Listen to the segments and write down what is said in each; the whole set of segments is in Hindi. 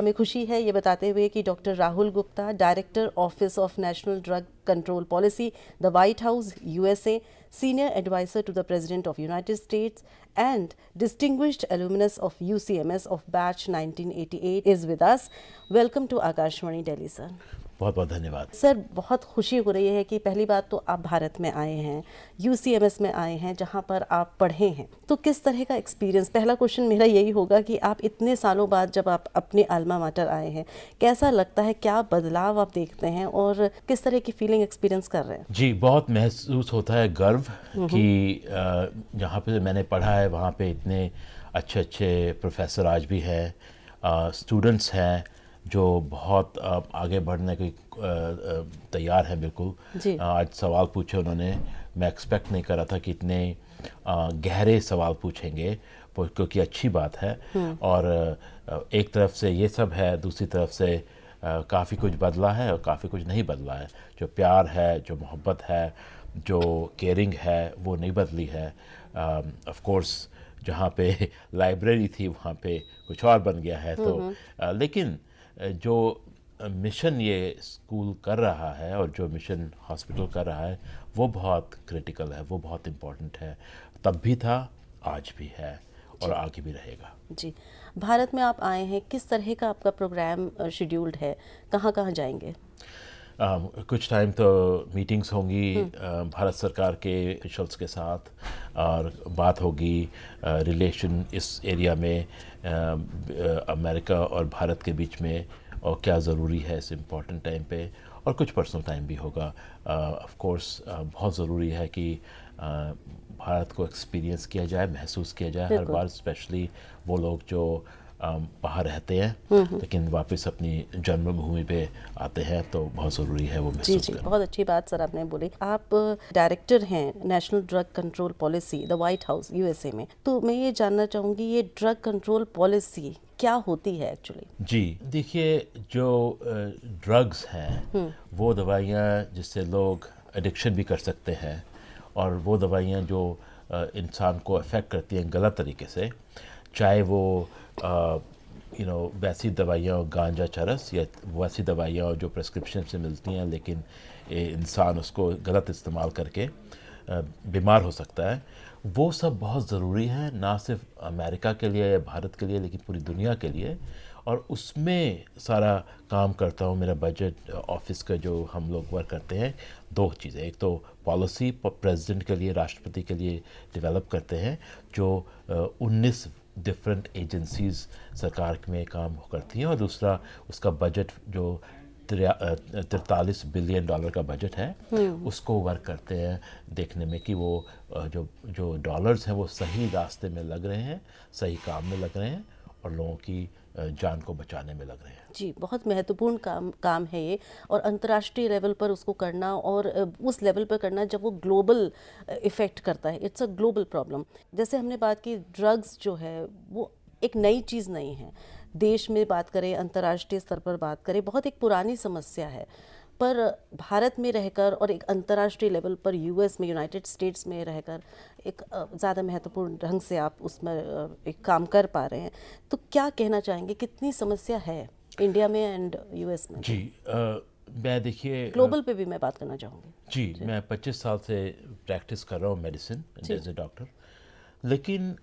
हमें खुशी है ये बताते हुए कि doctor Rahul Gupta, director office of national drug control policy, the white house, USA, senior advisor to the President of United States and distinguished alumnus of UCMS of batch 1988 is with us. Welcome to Akashvani Delhi, sir. बहुत बहुत धन्यवाद सर, बहुत खुशी हो रही है कि पहली बात तो आप भारत में आए हैं, यूसीएमएस में आए हैं जहां पर आप पढ़े हैं, तो किस तरह का एक्सपीरियंस, पहला क्वेश्चन मेरा यही होगा कि आप इतने सालों बाद जब आप अपने अल्मा माटर आए हैं, कैसा लगता है, क्या बदलाव आप देखते हैं और किस तरह की फीलिंग एक्सपीरियंस कर रहे हैं? जी। बहुत महसूस होता है गर्व कि जहाँ पे मैंने पढ़ा है वहाँ पे इतने अच्छे अच्छे प्रोफेसर आज भी हैं, स्टूडेंट्स हैं जो बहुत आगे बढ़ने की तैयार हैं बिल्कुल। आज सवाल पूछे उन्होंने, मैं एक्सपेक्ट नहीं कर रहा था कि इतने गहरे सवाल पूछेंगे, क्योंकि अच्छी बात है। और एक तरफ से ये सब है, दूसरी तरफ से काफ़ी कुछ बदला है और काफ़ी कुछ नहीं बदला है। जो प्यार है, जो मोहब्बत है, जो केयरिंग है, वो नहीं बदली है। ऑफ कोर्स जहाँ पे लाइब्रेरी थी वहाँ पे कुछ और बन गया है, तो लेकिन जो मिशन ये स्कूल कर रहा है और जो मिशन हॉस्पिटल कर रहा है वो बहुत क्रिटिकल है, वो बहुत इम्पोर्टेंट है। तब भी था, आज भी है और आगे भी रहेगा। जी, भारत में आप आए हैं, किस तरह का आपका प्रोग्राम शेड्यूल्ड है, कहाँ कहाँ जाएंगे? कुछ टाइम तो मीटिंग्स होंगी भारत सरकार के ऑफिशल्स के साथ, और बात होगी रिलेशन इस एरिया में अमेरिका और भारत के बीच में, और क्या ज़रूरी है इस इम्पॉर्टेंट टाइम पे, और कुछ पर्सनल टाइम भी होगा। ऑफ कोर्स बहुत ज़रूरी है कि भारत को एक्सपीरियंस किया जाए, महसूस किया जाए हर बार, स्पेशली वो लोग जो बाहर रहते हैं लेकिन वापस अपनी जन्मभूमि पे आते हैं, तो बहुत ज़रूरी है वो महसूस करना। बहुत अच्छी बात सर आपने बोली। आप डायरेक्टर हैं national drug control policy, the white house, USA में, तो मैं ये जानना चाहूँगी ये ड्रग कंट्रोल पॉलिसी क्या होती है एक्चुअली? जी देखिए, जो ड्रग्स हैं वो दवाइयाँ जिससे लोग एडिक्शन भी कर सकते हैं, और वो दवाइयाँ जो इंसान को अफेक्ट करती हैं गलत तरीके से, चाहे वो वैसी दवाइयाँ गांजा चरस, या वैसी दवाइयाँ जो प्रेस्क्रिप्शन से मिलती हैं लेकिन इंसान उसको गलत इस्तेमाल करके बीमार हो सकता है, वो सब बहुत ज़रूरी है, ना सिर्फ अमेरिका के लिए या भारत के लिए लेकिन पूरी दुनिया के लिए। और उसमें सारा काम करता हूँ, मेरा बजट ऑफिस का जो हम लोग वर्क करते हैं, दो चीज़ें, एक तो पॉलिसी प्रेसिडेंट के लिए, राष्ट्रपति के लिए डेवलप करते हैं, जो 19 डिफरेंट एजेंसीज़ सरकार में काम करती हैं, और दूसरा उसका बजट जो 43 बिलियन डॉलर का बजट है, उसको वर्क करते हैं देखने में कि वो जो डॉलर्स हैं वो सही रास्ते में लग रहे हैं, सही काम में लग रहे हैं, और लोगों की जान को बचाने में लग रहे हैं। जी, बहुत महत्वपूर्ण काम है ये, और अंतर्राष्ट्रीय लेवल पर उसको करना, और उस लेवल पर करना जब वो ग्लोबल इफ़ेक्ट करता है। It's a global problem. जैसे हमने बात की, ड्रग्स जो है वो एक नई चीज़ नहीं है, देश में बात करें, अंतर्राष्ट्रीय स्तर पर बात करें, बहुत एक पुरानी समस्या है। पर भारत में रहकर और एक अंतर्राष्ट्रीय लेवल पर यूएस में, यूनाइटेड स्टेट्स में रहकर एक ज़्यादा महत्वपूर्ण ढंग से आप उसमें एक काम कर पा रहे हैं, तो क्या कहना चाहेंगे, कितनी समस्या है इंडिया में एंड यूएस में? जी, मैं देखिए ग्लोबल पे भी मैं बात करना चाहूँगी। जी, मैं 25 साल से प्रैक्टिस कर रहा हूँ मेडिसिन एज ए डॉक्टर, लेकिन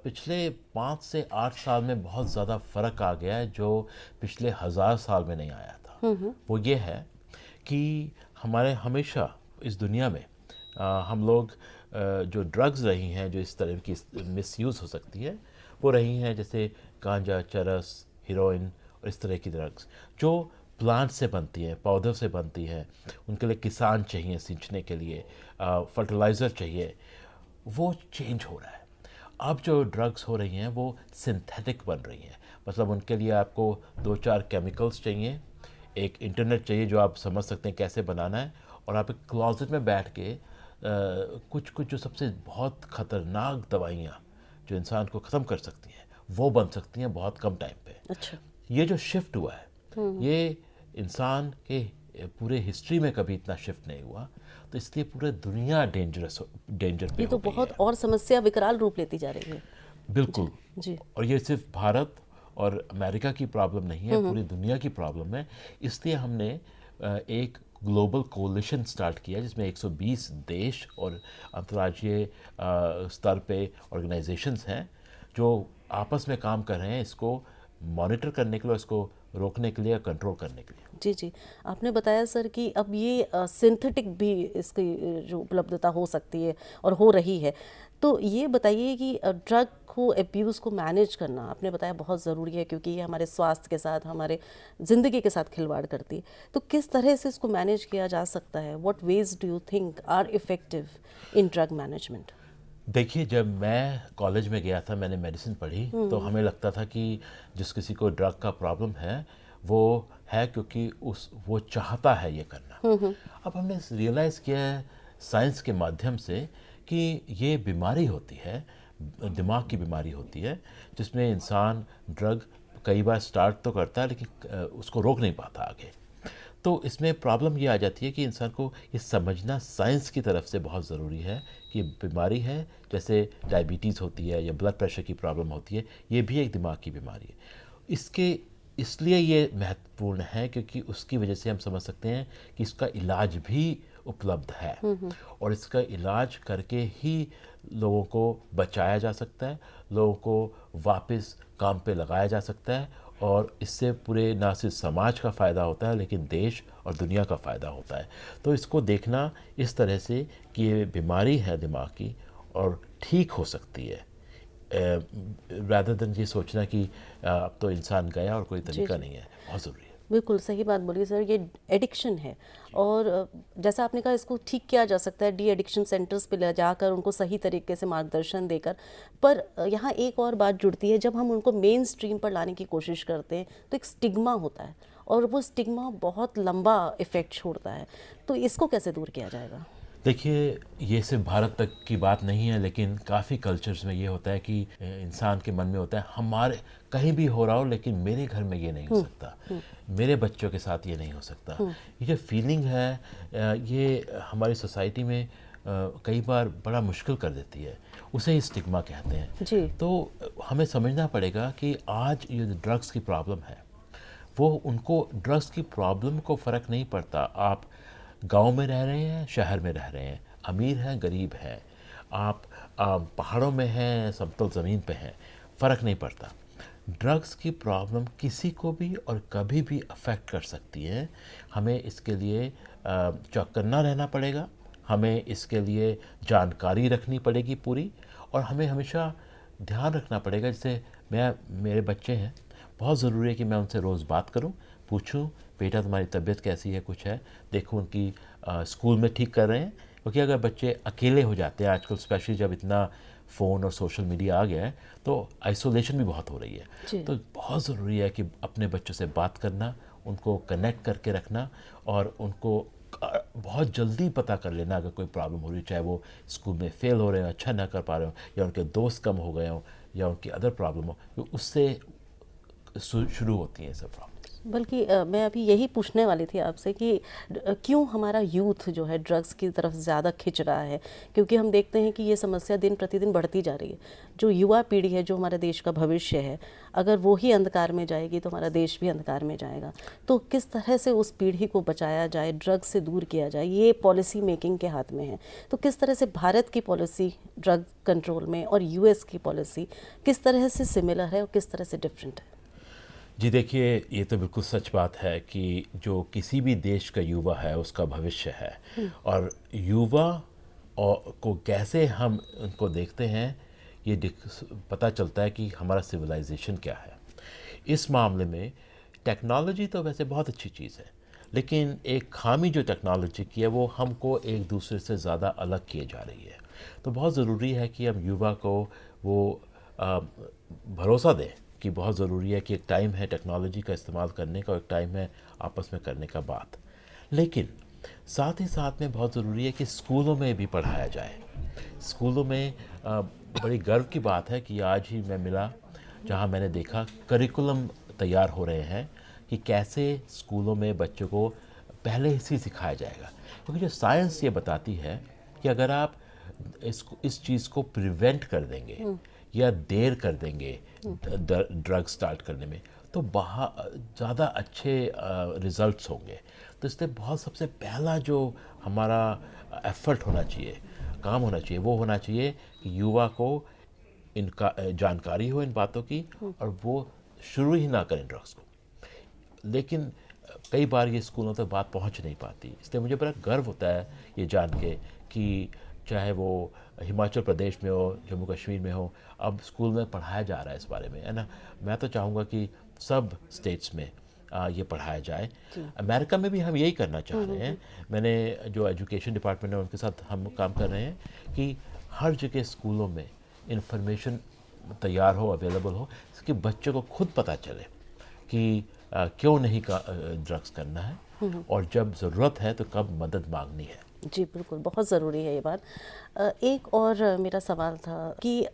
पिछले 5 से 8 साल में बहुत ज़्यादा फ़र्क आ गया है जो पिछले 1000 साल में नहीं आया था। वो ये है कि हमारे हमेशा इस दुनिया में हम लोग जो ड्रग्स रही हैं, जो इस तरह की मिसयूज़ हो सकती है, वो रही हैं जैसे गांजा, चरस, हीरोइन और इस तरह की ड्रग्स जो प्लांट से बनती हैं, पौधों से बनती हैं। उनके लिए किसान चाहिए सींचने के लिए, फर्टिलाइज़र चाहिए, वो चेंज हो रहा है। अब जो ड्रग्स हो रही हैं वो सिंथेटिक बन रही हैं, मतलब उनके लिए आपको 2-4 केमिकल्स चाहिए, एक इंटरनेट चाहिए जो आप समझ सकते हैं कैसे बनाना है, और आप एक क्लोजेट में बैठ के कुछ जो सबसे बहुत ख़तरनाक दवाइयाँ जो इंसान को ख़त्म कर सकती हैं वो बन सकती हैं बहुत कम टाइम पे। अच्छा, ये जो शिफ्ट हुआ है ये इंसान के पूरे हिस्ट्री में कभी इतना शिफ्ट नहीं हुआ, तो इसलिए पूरे दुनिया डेंजर पे ये तो हो गई बहुत है। और समस्या विकराल रूप लेती जा रही है। बिल्कुल जी। और ये सिर्फ भारत और अमेरिका की प्रॉब्लम नहीं है, पूरी दुनिया की प्रॉब्लम है। इसलिए हमने एक ग्लोबल कोलिशन स्टार्ट किया जिसमें 120 देश और अंतर्राष्ट्रीय स्तर पे ऑर्गेनाइजेशंस हैं जो आपस में काम कर रहे हैं इसको मॉनिटर करने के लिए, इसको रोकने के लिए, कंट्रोल करने के लिए। जी जी, आपने बताया सर कि अब ये सिंथेटिक भी इसकी जो उपलब्धता हो सकती है और हो रही है। तो ये बताइए कि ड्रग को अब्यूज़ को मैनेज करना आपने बताया बहुत ज़रूरी है, क्योंकि ये हमारे स्वास्थ्य के साथ, हमारे ज़िंदगी के साथ खिलवाड़ करती है। तो किस तरह से इसको मैनेज किया जा सकता है? What ways do you think are effective in drug management? देखिए, जब मैं कॉलेज में गया था, मैंने मेडिसिन पढ़ी, तो हमें लगता था कि जिस किसी को ड्रग का प्रॉब्लम है वो है क्योंकि वो चाहता है ये करना। अब हमने रियलाइज़ किया है साइंस के माध्यम से कि ये बीमारी होती है, दिमाग की बीमारी होती है, जिसमें इंसान ड्रग कई बार स्टार्ट तो करता है लेकिन उसको रोक नहीं पाता आगे। तो इसमें प्रॉब्लम ये आ जाती है कि इंसान को ये समझना साइंस की तरफ से बहुत ज़रूरी है कि बीमारी है, जैसे डायबिटीज़ होती है या ब्लड प्रेशर की प्रॉब्लम होती है, ये भी एक दिमाग की बीमारी है। इसके इसलिए ये महत्वपूर्ण है क्योंकि उसकी वजह से हम समझ सकते हैं कि इसका इलाज भी उपलब्ध है और इसका इलाज करके ही लोगों को बचाया जा सकता है, लोगों को वापस काम पे लगाया जा सकता है और इससे पूरे ना सिर्फ समाज का फ़ायदा होता है लेकिन देश और दुनिया का फ़ायदा होता है। तो इसको देखना इस तरह से कि ये बीमारी है दिमाग की और ठीक हो सकती है, रादर देन ये सोचना कि अब तो इंसान गया और कोई तरीका नहीं है। बहुत ज़रूरी है। बिल्कुल सही बात बोली सर, ये एडिक्शन है और जैसा आपने कहा इसको ठीक किया जा सकता है डी एडिक्शन सेंटर्स पे ले जाकर उनको सही तरीके से मार्गदर्शन देकर। पर यहाँ एक और बात जुड़ती है, जब हम उनको मेन स्ट्रीम पर लाने की कोशिश करते हैं तो एक स्टिग्मा होता है और वो स्टिग्मा बहुत लंबा इफ़ेक्ट छोड़ता है। तो इसको कैसे दूर किया जाएगा? देखिए, ये सिर्फ भारत तक की बात नहीं है लेकिन काफ़ी कल्चर्स में ये होता है कि इंसान के मन में होता है हमारे कहीं भी हो रहा हो लेकिन मेरे घर में ये नहीं हो सकता, मेरे बच्चों के साथ ये नहीं हो सकता। ये जो फीलिंग है ये हमारी सोसाइटी में कई बार बड़ा मुश्किल कर देती है, उसे ही स्टिग्मा कहते हैं। जी। तो हमें समझना पड़ेगा कि आज ये जो ड्रग्स की प्रॉब्लम है वो उनको ड्रग्स की प्रॉब्लम को फ़र्क नहीं पड़ता। आप गांव में रह रहे हैं, शहर में रह रहे हैं, अमीर हैं, गरीब हैं, आप पहाड़ों में हैं, समतल ज़मीन पे हैं, फ़र्क नहीं पड़ता। ड्रग्स की प्रॉब्लम किसी को भी और कभी भी अफेक्ट कर सकती है। हमें इसके लिए चौकन्ना रहना पड़ेगा, हमें इसके लिए जानकारी रखनी पड़ेगी पूरी और हमें हमेशा ध्यान रखना पड़ेगा। जैसे मेरे बच्चे हैं, बहुत ज़रूरी है कि मैं उनसे रोज़ बात करूं, पूछूं बेटा तुम्हारी तबीयत कैसी है, कुछ है, देखूं उनकी स्कूल में ठीक कर रहे हैं। क्योंकि अगर बच्चे अकेले हो जाते हैं आजकल, स्पेशली जब इतना फ़ोन और सोशल मीडिया आ गया है तो आइसोलेशन भी बहुत हो रही है। तो बहुत ज़रूरी है कि अपने बच्चों से बात करना, उनको कनेक्ट करके रखना और उनको बहुत जल्दी पता कर लेना अगर कोई प्रॉब्लम हो रही है, चाहे वो स्कूल में फ़ेल हो रहे हो, अच्छा ना कर पा रहे हो, या उनके दोस्त कम हो गए हों, या उनकी अदर प्रॉब्लम हो, तो उससे शुरू होती हैं सब प्रॉब्लम। बल्कि मैं अभी यही पूछने वाली थी आपसे कि क्यों हमारा यूथ जो है ड्रग्स की तरफ ज़्यादा खिंच रहा है? क्योंकि हम देखते हैं कि ये समस्या दिन प्रतिदिन बढ़ती जा रही है। जो युवा पीढ़ी है, जो हमारे देश का भविष्य है, अगर वो ही अंधकार में जाएगी तो हमारा देश भी अंधकार में जाएगा। तो किस तरह से उस पीढ़ी को बचाया जाए, ड्रग्स से दूर किया जाए, ये पॉलिसी मेकिंग के हाथ में है। तो किस तरह से भारत की पॉलिसी ड्रग कंट्रोल में और यूएस की पॉलिसी किस तरह से सिमिलर है और किस तरह से डिफरेंट है? जी देखिए, ये तो बिल्कुल सच बात है कि जो किसी भी देश का युवा है उसका भविष्य है और युवा को कैसे हम उनको देखते हैं ये पता चलता है कि हमारा सिविलाइजेशन क्या है। इस मामले में टेक्नोलॉजी तो वैसे बहुत अच्छी चीज़ है लेकिन एक खामी जो टेक्नोलॉजी की है वो हमको एक दूसरे से ज़्यादा अलग किए जा रही है। तो बहुत ज़रूरी है कि हम युवा को वो भरोसा दें कि बहुत ज़रूरी है कि एक टाइम है टेक्नोलॉजी का इस्तेमाल करने का और एक टाइम है आपस में करने का बात। लेकिन साथ ही साथ में बहुत ज़रूरी है कि स्कूलों में भी पढ़ाया जाए। स्कूलों में बड़ी गर्व की बात है कि आज ही मैं मिला जहां मैंने देखा करिकुलम तैयार हो रहे हैं कि कैसे स्कूलों में बच्चों को पहले से सिखाया जाएगा। क्योंकि जो साइंस ये बताती है कि अगर आप इस चीज़ को प्रिवेंट कर देंगे या देर कर देंगे ड्रग स्टार्ट करने में, तो ज़्यादा अच्छे रिजल्ट्स होंगे। तो इसलिए बहुत सबसे पहला जो हमारा एफर्ट होना चाहिए, काम होना चाहिए, वो होना चाहिए कि युवा को इनका जानकारी हो इन बातों की, और वो शुरू ही ना करें ड्रग्स को। लेकिन कई बार ये स्कूलों तक बात पहुंच नहीं पाती, इसलिए मुझे बड़ा गर्व होता है ये जान के कि चाहे वो हिमाचल प्रदेश में हो, जम्मू कश्मीर में हो, अब स्कूल में पढ़ाया जा रहा है इस बारे में, है ना। मैं तो चाहूँगा कि सब स्टेट्स में ये पढ़ाया जाए। अमेरिका में भी हम यही करना चाह रहे हैं। मैंने जो एजुकेशन डिपार्टमेंट है उनके साथ हम काम कर रहे हैं कि हर जगह स्कूलों में इंफॉर्मेशन तैयार हो, अवेलेबल हो, इसके बच्चों को खुद पता चले कि क्यों नहीं ड्रग्स करना है, और जब ज़रूरत है तो कब मदद मांगनी है। जी बिल्कुल, बहुत ज़रूरी है ये बात। एक और मेरा सवाल था कि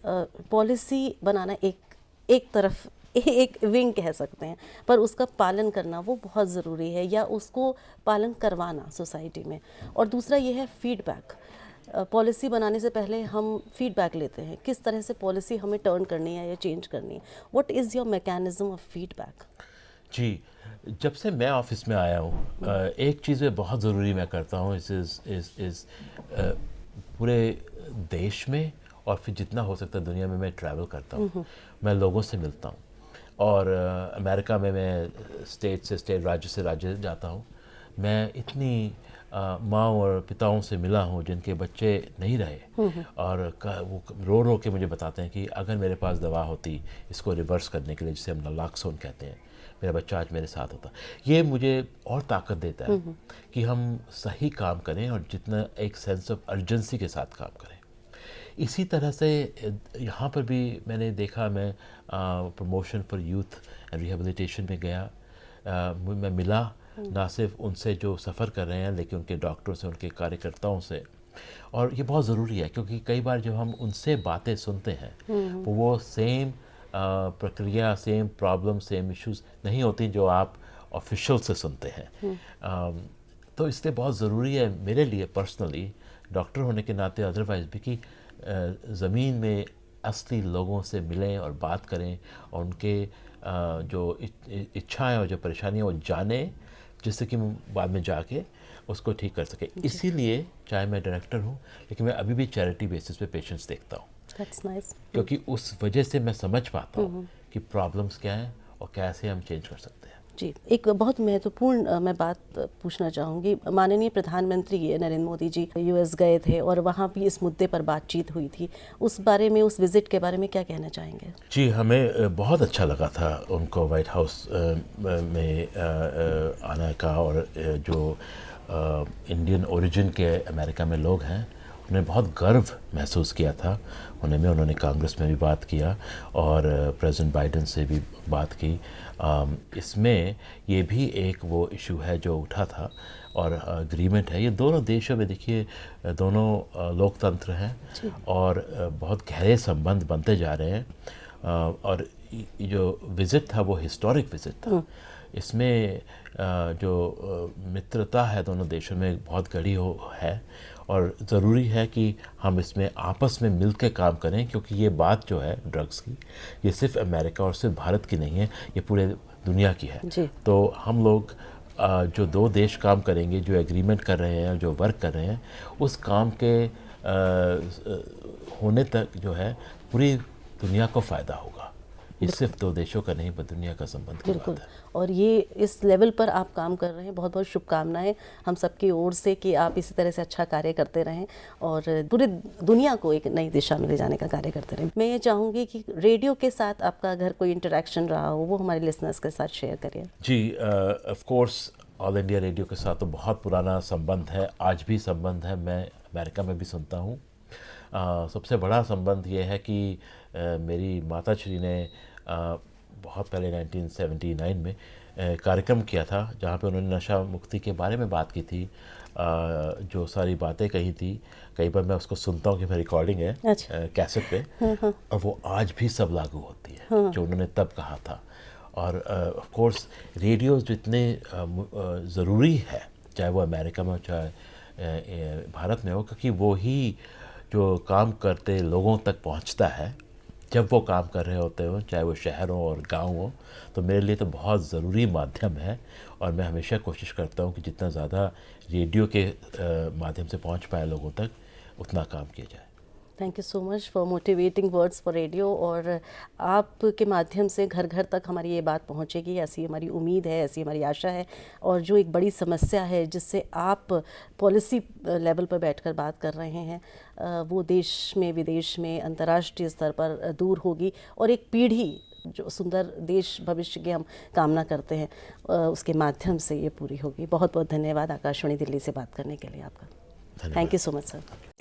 पॉलिसी बनाना एक तरफ एक विंग कह सकते हैं, पर उसका पालन करना वो बहुत ज़रूरी है, या उसको पालन करवाना सोसाइटी में। और दूसरा ये है फीडबैक। पॉलिसी बनाने से पहले हम फीडबैक लेते हैं, किस तरह से पॉलिसी हमें टर्न करनी है या चेंज करनी है। What is your mechanism of feedback? जी, जब से मैं ऑफिस में आया हूँ, एक चीज़ में बहुत ज़रूरी मैं करता हूँ, इस पूरे देश में और फिर जितना हो सकता है दुनिया में मैं ट्रैवल करता हूँ, मैं लोगों से मिलता हूँ। और अमेरिका में मैं स्टेट से स्टेट, राज्य से राज्य जाता हूँ। मैं इतनी माँ और पिताओं से मिला हूँ जिनके बच्चे नहीं रहे, और वो रो रो के मुझे बताते हैं कि अगर मेरे पास दवा होती इसको रिवर्स करने के लिए, जिसे हम नलाक्सोन कहते हैं, मेरा बच्चा आज मेरे साथ होता। ये मुझे और ताकत देता है कि हम सही काम करें और जितना एक सेंस ऑफ अर्जेंसी के साथ काम करें। इसी तरह से यहाँ पर भी मैंने देखा, मैं promotion for youth and rehabilitation में गया, मैं मिला ना सिर्फ उनसे जो सफ़र कर रहे हैं, लेकिन उनके डॉक्टरों से, उनके कार्यकर्ताओं से। और ये बहुत ज़रूरी है, क्योंकि कई बार जब हम उनसे बातें सुनते हैं तो वो सेम प्रक्रिया, सेम प्रॉब्लम, सेम इश्यूज नहीं होती जो आप ऑफिशियल से सुनते हैं। तो इसलिए बहुत ज़रूरी है मेरे लिए पर्सनली, डॉक्टर होने के नाते, अदरवाइज़ भी, कि ज़मीन में असली लोगों से मिलें और बात करें, और उनके जो इच्छाएं और जो परेशानियां वो जाने, जिससे कि बाद में जाके उसको ठीक कर सके। इसीलिए चाहे मैं डायरेक्टर हूँ, लेकिन मैं अभी भी चैरिटी बेसिस पे पेशेंट्स देखता हूँ। That's nice. क्योंकि उस वजह से मैं समझ पाता हूँ कि प्रॉब्लम्स क्या हैं और कैसे हम चेंज कर सकते हैं। जी, एक बहुत महत्वपूर्ण मैं बात पूछना चाहूँगी। माननीय प्रधानमंत्री नरेंद्र मोदी जी यूएस गए थे और वहाँ भी इस मुद्दे पर बातचीत हुई थी। उस बारे में, उस विज़िट के बारे में क्या कहना चाहेंगे? जी, हमें बहुत अच्छा लगा था उनको वाइट हाउस में आने का, और जो इंडियन ओरिजिन के अमेरिका में लोग हैं उन्हें बहुत गर्व महसूस किया था उन्होंने कांग्रेस में भी बात किया और प्रेसिडेंट बाइडेन से भी बात की। इसमें ये भी एक वो इशू है जो उठा था, और एग्रीमेंट है। ये दोनों देशों में देखिए, दोनों लोकतंत्र हैं और बहुत गहरे संबंध बनते जा रहे हैं। और ये जो विज़िट था वो हिस्टोरिक विज़िट था। इसमें जो मित्रता है दोनों देशों में बहुत गढ़ी है, और ज़रूरी है कि हम इसमें आपस में मिल के काम करें, क्योंकि ये बात जो है ड्रग्स की, ये सिर्फ अमेरिका और सिर्फ भारत की नहीं है, ये पूरे दुनिया की है। तो हम लोग जो दो देश काम करेंगे, जो एग्रीमेंट कर रहे हैं, जो वर्क कर रहे हैं, उस काम के होने तक जो है पूरी दुनिया को फ़ायदा होगा। ये सिर्फ दो देशों का नहीं, पर दुनिया का संबंध की बात है। और ये इस लेवल पर आप काम कर रहे हैं, बहुत बहुत शुभकामनाएं हम सबकी ओर से कि आप इसी तरह से अच्छा कार्य करते रहें और पूरी दुनिया को एक नई दिशा में ले जाने का कार्य करते रहें। मैं ये चाहूँगी कि रेडियो के साथ आपका अगर कोई इंटरेक्शन रहा हो, वो हमारे लिसनर्स के साथ शेयर करिए। जी, of course All India Radio के साथ तो बहुत पुराना संबंध है, आज भी संबंध है। मैं अमेरिका में भी सुनता हूँ। सबसे बड़ा संबंध ये है कि मेरी माताश्री ने बहुत पहले 1979 में कार्यक्रम किया था, जहाँ पे उन्होंने नशा मुक्ति के बारे में बात की थी। जो सारी बातें कही थी, कई बार मैं उसको सुनता हूँ कि मैं रिकॉर्डिंग है कैसेट पे, और वो आज भी सब लागू होती है जो उन्होंने तब कहा था। और ऑफ कोर्स रेडियो जितने ज़रूरी है, चाहे वो अमेरिका में हो चाहे भारत में हो, क्योंकि वो ही जो काम करते लोगों तक पहुंचता है, जब वो काम कर रहे होते हो, चाहे वो शहर हो और गांव हो, तो मेरे लिए तो बहुत ज़रूरी माध्यम है। और मैं हमेशा कोशिश करता हूँ कि जितना ज़्यादा रेडियो के माध्यम से पहुँच पाए लोगों तक, उतना काम किया जाए। Thank you so much for motivating words for radio. और आपके माध्यम से घर घर तक हमारी ये बात पहुंचेगी, ऐसी हमारी उम्मीद है, ऐसी हमारी आशा है। और जो एक बड़ी समस्या है जिससे आप पॉलिसी लेवल पर बैठकर बात कर रहे हैं, वो देश में, विदेश में, अंतर्राष्ट्रीय स्तर पर दूर होगी। और एक पीढ़ी जो सुंदर देश भविष्य की हम कामना करते हैं, उसके माध्यम से ये पूरी होगी। बहुत बहुत धन्यवाद आकाशवाणी दिल्ली से बात करने के लिए आपका। Thank you so much sir.